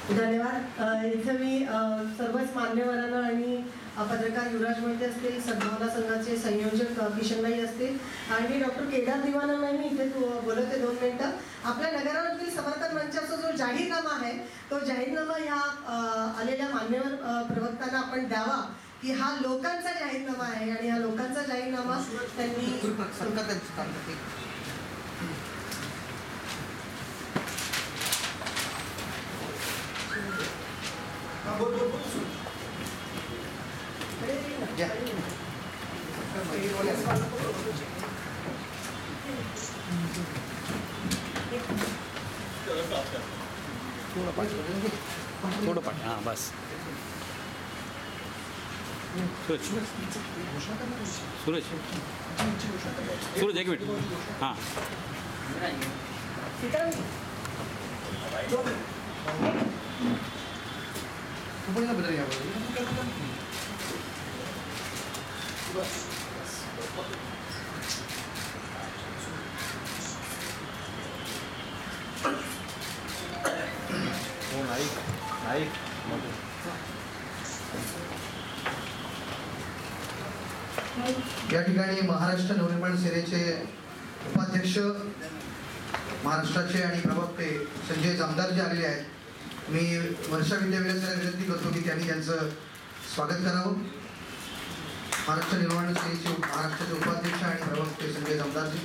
धन्यवाद. इथे मी सर्वच मान्यवरांना आणि पत्रकार युवराज मोहिते असतील, सद्भावना संघाचे संयोजक किशनभाई असतील आणि मी डॉक्टर केदार दिवानांना मी इथे बोलवते 2 मिनिटं. आपल्या नगरावरील समर्थन मंचाचा जो जाहीरनामा आहे तो जाहीरनामा ह्या आलेल्या मान्यवर प्रवक्त्यांना आपण द्यावा की हा लोकांचा जाहीरनामा आहे आणि हा लोकांचा जाहीरनामा त्यांनी थोडं पाठ. हां बस. सूरज सूरज एक मिनिट. हां या ठिकाणी महाराष्ट्र नवनिर्माण सेनेचे उपाध्यक्ष महाराष्ट्राचे आणि प्रवक्ते संजय जामदार जे आलेले आहेत. मी वर्षा विद्यापीठाला विनंती करतो की त्यांनी त्यांचं स्वागत करावं. महाराष्ट्र निर्माण सेनेचे महाराष्ट्राचे उपाध्यक्ष आणि प्रवक्ते संजय जामदारजी.